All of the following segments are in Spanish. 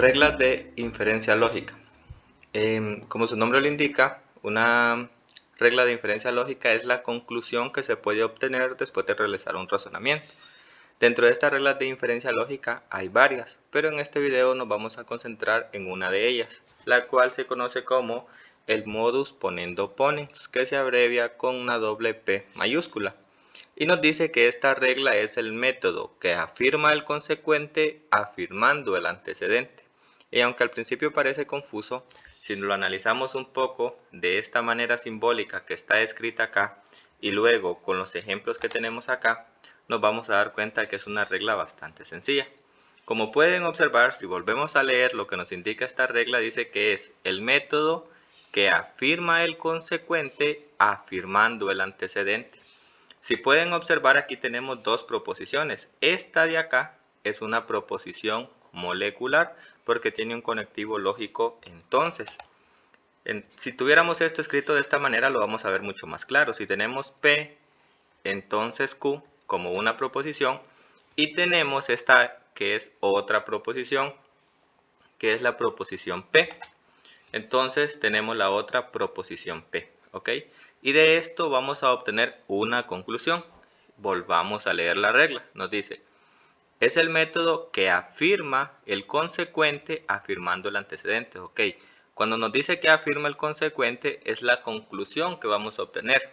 Reglas de inferencia lógica. Como su nombre lo indica, una regla de inferencia lógica es la conclusión que se puede obtener después de realizar un razonamiento. Dentro de estas reglas de inferencia lógica hay varias, pero en este video nos vamos a concentrar en una de ellas, la cual se conoce como el modus ponendo ponens, que se abrevia con una doble P mayúscula. Y nos dice que esta regla es el método que afirma el consecuente afirmando el antecedente. Y aunque al principio parece confuso, si lo analizamos un poco de esta manera simbólica que está escrita acá y luego con los ejemplos que tenemos acá, nos vamos a dar cuenta que es una regla bastante sencilla. Como pueden observar, si volvemos a leer lo que nos indica esta regla, dice que es el método que afirma el consecuente afirmando el antecedente. Si pueden observar, aquí tenemos dos proposiciones. Esta de acá es una proposición molecular porque tiene un conectivo lógico entonces. Si tuviéramos esto escrito de esta manera lo vamos a ver mucho más claro. Si tenemos P, entonces Q como una proposición y tenemos esta que es otra proposición, que es la proposición P. Entonces tenemos la otra proposición P, ¿ok? Y de esto vamos a obtener una conclusión. Volvamos a leer la regla. Nos dice, es el método que afirma el consecuente afirmando el antecedente, ¿ok? Cuando nos dice que afirma el consecuente es la conclusión que vamos a obtener.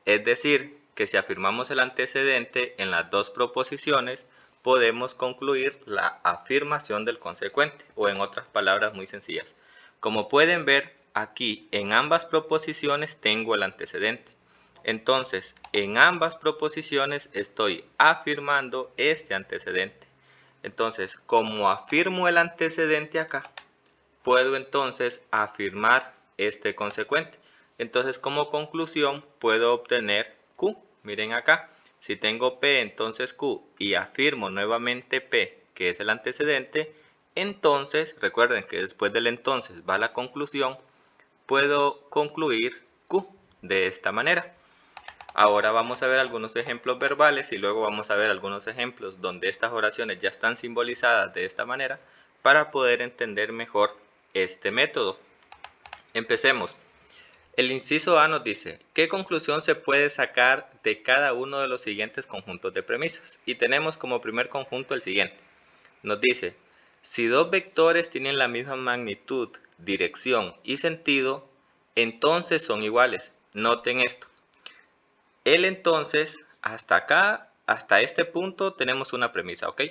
Es decir, que si afirmamos el antecedente en las dos proposiciones, podemos concluir la afirmación del consecuente, o en otras palabras muy sencillas. Como pueden ver, aquí en ambas proposiciones tengo el antecedente. Entonces, en ambas proposiciones estoy afirmando este antecedente. Entonces, como afirmo el antecedente acá, puedo entonces afirmar este consecuente. Entonces, como conclusión, puedo obtener Q. Miren acá, si tengo P, entonces Q, y afirmo nuevamente P, que es el antecedente, entonces, recuerden que después del entonces va la conclusión, puedo concluir Q de esta manera. Ahora vamos a ver algunos ejemplos verbales y luego vamos a ver algunos ejemplos donde estas oraciones ya están simbolizadas de esta manera para poder entender mejor este método. Empecemos. El inciso A nos dice, ¿qué conclusión se puede sacar de cada uno de los siguientes conjuntos de premisas? Y tenemos como primer conjunto el siguiente. Nos dice, si dos vectores tienen la misma magnitud, dirección y sentido, entonces son iguales. Noten esto. El entonces, hasta acá, hasta este punto tenemos una premisa, ¿ok?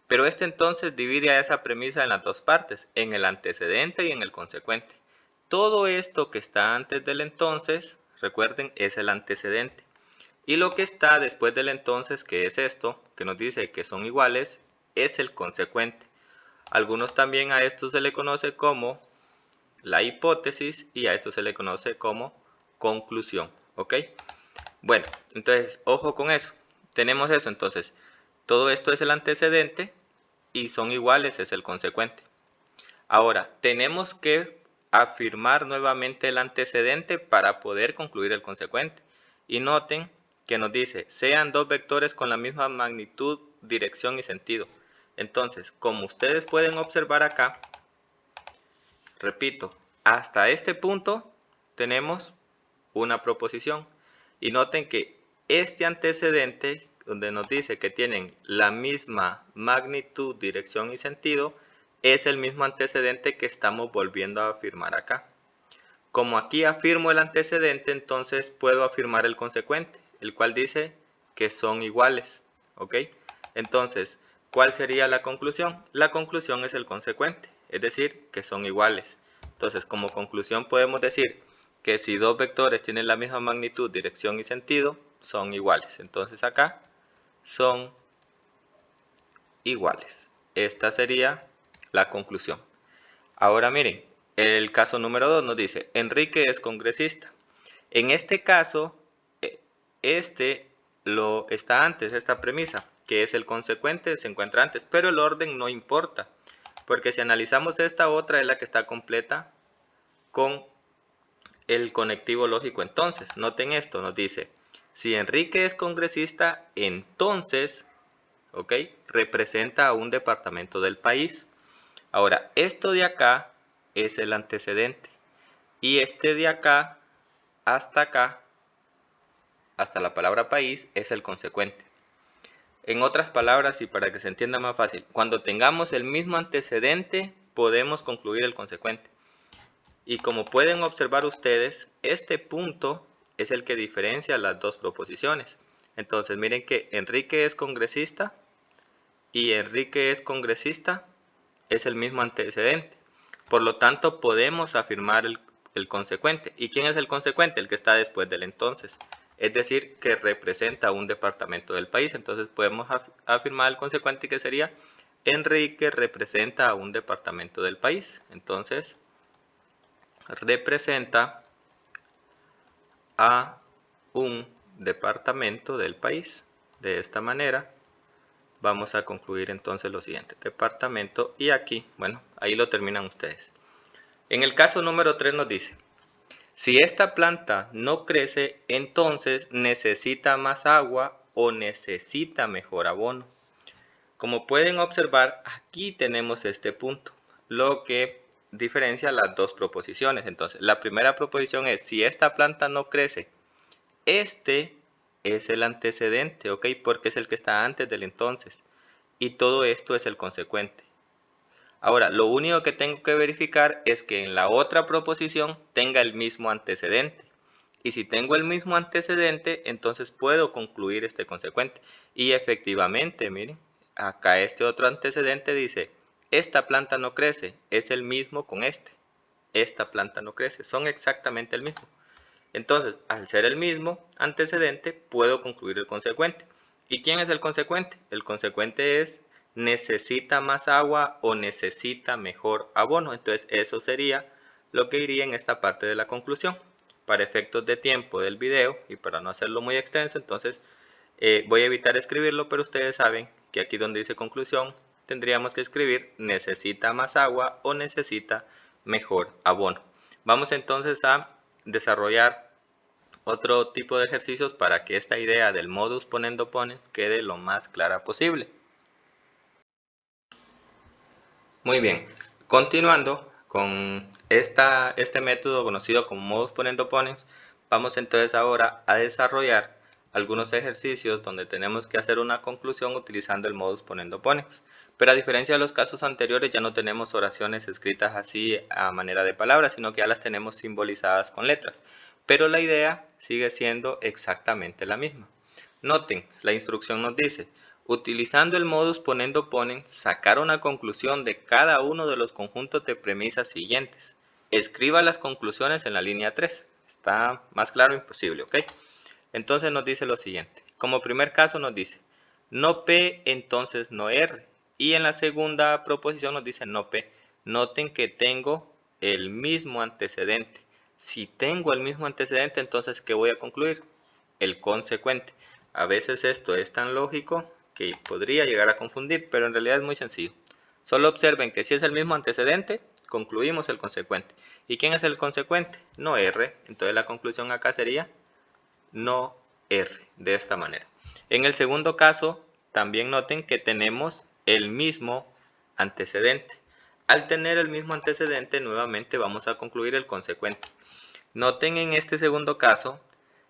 Pero este entonces divide a esa premisa en las dos partes, en el antecedente y en el consecuente. Todo esto que está antes del entonces, recuerden, es el antecedente. Y lo que está después del entonces, que es esto, que nos dice que son iguales, es el consecuente. Algunos también a esto se le conoce como la hipótesis y a esto se le conoce como conclusión, ¿ok? Bueno, entonces, ojo con eso. Tenemos eso, entonces, todo esto es el antecedente y son iguales, es el consecuente. Ahora, tenemos que afirmar nuevamente el antecedente para poder concluir el consecuente. Y noten que nos dice, sean dos vectores con la misma magnitud, dirección y sentido. Entonces, como ustedes pueden observar acá, repito, hasta este punto tenemos una proposición. Y noten que este antecedente, donde nos dice que tienen la misma magnitud, dirección y sentido, es el mismo antecedente que estamos volviendo a afirmar acá. Como aquí afirmo el antecedente, entonces puedo afirmar el consecuente, el cual dice que son iguales, ¿ok? Entonces, ¿cuál sería la conclusión? La conclusión es el consecuente, es decir, que son iguales. Entonces, como conclusión podemos decir que si dos vectores tienen la misma magnitud, dirección y sentido, son iguales. Entonces acá son iguales. Esta sería la conclusión. Ahora miren, el caso número 2 nos dice, Enrique es congresista. En este caso, este lo está antes, esta premisa, que es el consecuente, se encuentra antes, pero el orden no importa, porque si analizamos esta otra es la que está completa con el conectivo lógico entonces. Noten esto, nos dice, si Enrique es congresista, entonces, ¿ok? Representa a un departamento del país. Ahora, esto de acá es el antecedente. Y este de acá, hasta la palabra país, es el consecuente. En otras palabras, y para que se entienda más fácil, cuando tengamos el mismo antecedente, podemos concluir el consecuente. Y como pueden observar ustedes, este punto es el que diferencia las dos proposiciones. Entonces, miren que Enrique es congresista y Enrique es congresista es el mismo antecedente. Por lo tanto, podemos afirmar el consecuente. ¿Y quién es el consecuente? El que está después del entonces. Es decir, que representa un departamento del país. Entonces podemos afirmar el consecuente, que sería Enrique representa a un departamento del país. Entonces, representa a un departamento del país. De esta manera vamos a concluir entonces lo siguiente: departamento, y aquí, bueno, ahí lo terminan ustedes. En el caso número 3 nos dice: si esta planta no crece, entonces necesita más agua o necesita mejor abono. Como pueden observar, aquí tenemos este punto, lo que diferencia las dos proposiciones. Entonces, la primera proposición es: si esta planta no crece, este es el antecedente, ¿ok? Porque es el que está antes del entonces. Y todo esto es el consecuente. Ahora, lo único que tengo que verificar es que en la otra proposición tenga el mismo antecedente. Y si tengo el mismo antecedente, entonces puedo concluir este consecuente. Y efectivamente, miren, acá este otro antecedente dice: esta planta no crece, es el mismo con este. Esta planta no crece, son exactamente el mismo. Entonces, al ser el mismo antecedente, puedo concluir el consecuente. ¿Y quién es el consecuente? El consecuente es: necesita más agua o necesita mejor abono. Entonces, eso sería lo que iría en esta parte de la conclusión. Para efectos de tiempo del video y para no hacerlo muy extenso, entonces voy a evitar escribirlo, pero ustedes saben que aquí donde dice conclusión, tendríamos que escribir necesita más agua o necesita mejor abono. Vamos entonces a desarrollar otro tipo de ejercicios para que esta idea del modus ponendo ponens quede lo más clara posible. Muy bien, continuando con este método conocido como modus ponendo ponens, vamos entonces ahora a desarrollar algunos ejercicios donde tenemos que hacer una conclusión utilizando el modus ponendo ponens. Pero a diferencia de los casos anteriores, ya no tenemos oraciones escritas así a manera de palabras, sino que ya las tenemos simbolizadas con letras. Pero la idea sigue siendo exactamente la misma. Noten, la instrucción nos dice: utilizando el modus ponendo ponens, sacar una conclusión de cada uno de los conjuntos de premisas siguientes. Escriba las conclusiones en la línea 3. Está más claro imposible, ¿ok? Entonces nos dice lo siguiente. Como primer caso nos dice: no P, entonces no R. Y en la segunda proposición nos dice no P. Noten que tengo el mismo antecedente. Si tengo el mismo antecedente, entonces ¿qué voy a concluir? El consecuente. A veces esto es tan lógico que podría llegar a confundir, pero en realidad es muy sencillo. Solo observen que si es el mismo antecedente, concluimos el consecuente. ¿Y quién es el consecuente? No R. Entonces la conclusión acá sería no R, de esta manera. En el segundo caso, también noten que tenemos el mismo antecedente. Al tener el mismo antecedente, nuevamente vamos a concluir el consecuente. Noten en este segundo caso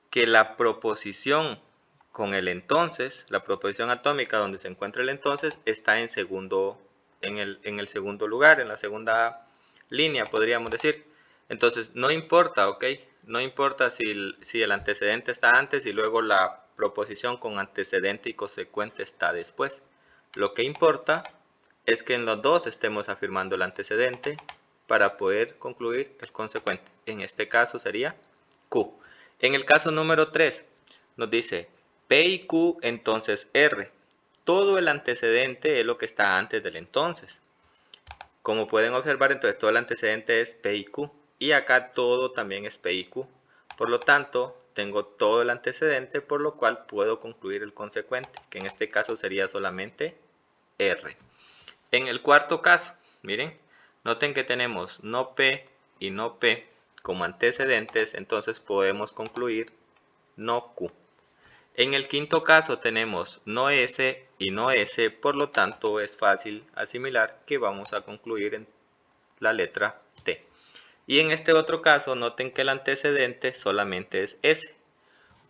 que la proposición con el entonces, la proposición atómica donde se encuentra el entonces, está en el segundo lugar, en la segunda línea, podríamos decir. Entonces, no importa, ¿ok? No importa si el antecedente está antes y luego la proposición con antecedente y consecuente está después. Lo que importa es que en los dos estemos afirmando el antecedente para poder concluir el consecuente. En este caso sería Q. En el caso número 3 nos dice P y Q, entonces R. Todo el antecedente es lo que está antes del entonces. Como pueden observar, entonces todo el antecedente es P y Q. Y acá todo también es P y Q. Por lo tanto, tengo todo el antecedente, por lo cual puedo concluir el consecuente, que en este caso sería solamente R. En el cuarto caso, miren, noten que tenemos no P y no P como antecedentes, entonces podemos concluir no Q. En el quinto caso tenemos no S y no S, por lo tanto es fácil asimilar que vamos a concluir en la letra T. Y en este otro caso noten que el antecedente solamente es S,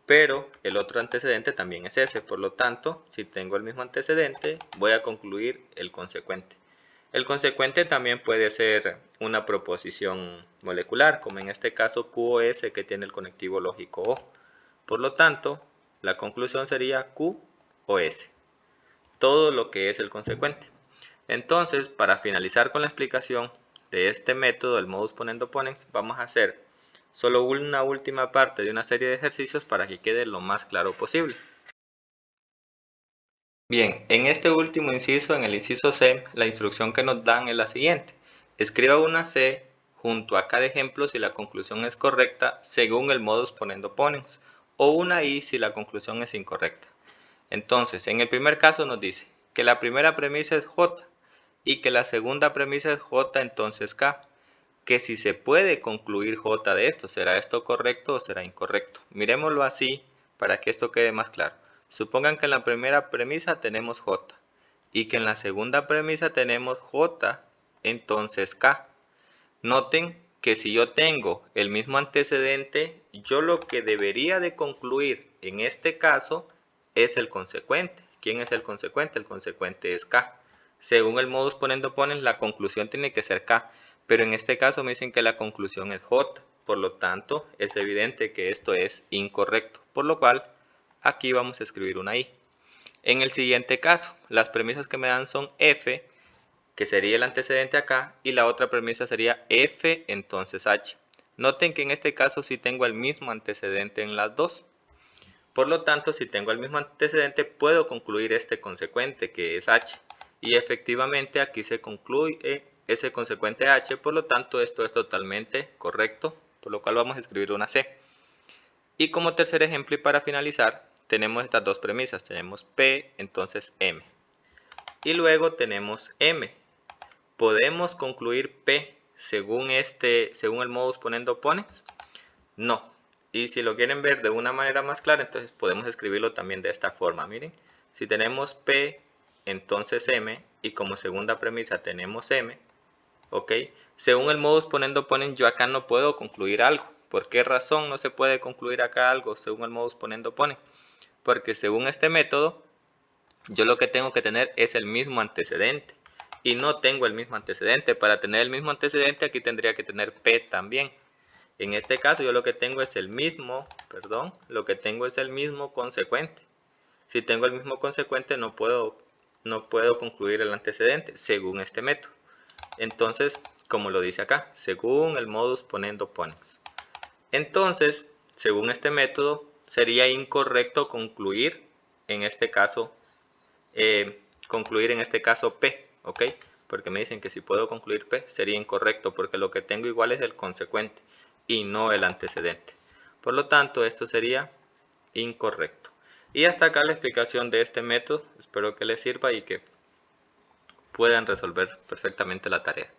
pero el otro antecedente también es S, por lo tanto si tengo el mismo antecedente voy a concluir el consecuente. El consecuente también puede ser una proposición molecular, como en este caso QoS que tiene el conectivo lógico O. Por lo tanto, la conclusión sería QoS, todo lo que es el consecuente. Entonces, para finalizar con la explicación de este método, el modus ponendo ponens, vamos a hacer solo una última parte de una serie de ejercicios para que quede lo más claro posible. Bien, en este último inciso, en el inciso C, la instrucción que nos dan es la siguiente. Escriba una C junto a cada ejemplo si la conclusión es correcta según el modus ponendo ponens, o una I si la conclusión es incorrecta. Entonces, en el primer caso nos dice que la primera premisa es J y que la segunda premisa es J entonces K. Que si se puede concluir J de esto, ¿será esto correcto o será incorrecto? Miremoslo así para que esto quede más claro. Supongan que en la primera premisa tenemos J y que en la segunda premisa tenemos J entonces K. Noten que si yo tengo el mismo antecedente, yo lo que debería de concluir en este caso es el consecuente. ¿Quién es el consecuente? El consecuente es K. Según el modus ponendo ponens, la conclusión tiene que ser K, pero en este caso me dicen que la conclusión es J. Por lo tanto, es evidente que esto es incorrecto, por lo cual aquí vamos a escribir una I. En el siguiente caso, las premisas que me dan son F, que sería el antecedente acá, y la otra premisa sería F entonces H. Noten que en este caso sí tengo el mismo antecedente en las dos. Por lo tanto, si tengo el mismo antecedente, puedo concluir este consecuente que es H. Y efectivamente aquí se concluye ese consecuente H, por lo tanto esto es totalmente correcto, por lo cual vamos a escribir una C. Y como tercer ejemplo y para finalizar, tenemos estas dos premisas. Tenemos P, entonces M. Y luego tenemos M. ¿Podemos concluir P según el modus ponendo ponens? No. Y si lo quieren ver de una manera más clara, entonces podemos escribirlo también de esta forma. Miren, si tenemos P, entonces M, y como segunda premisa tenemos M, ¿ok? Según el modus ponendo ponens, yo acá no puedo concluir algo. ¿Por qué razón no se puede concluir acá algo según el modus ponendo ponens? Porque según este método, yo lo que tengo que tener es el mismo antecedente. Y no tengo el mismo antecedente. Para tener el mismo antecedente aquí tendría que tener P también. En este caso yo lo que tengo es el mismo, consecuente. Si tengo el mismo consecuente no puedo concluir el antecedente según este método. Entonces, como lo dice acá, según el modus ponendo ponens. Entonces, según este método, sería incorrecto concluir en este caso P, ¿ok? Porque me dicen que si puedo concluir P sería incorrecto porque lo que tengo igual es el consecuente y no el antecedente. Por lo tanto, esto sería incorrecto. Y hasta acá la explicación de este método. Espero que les sirva y que puedan resolver perfectamente la tarea.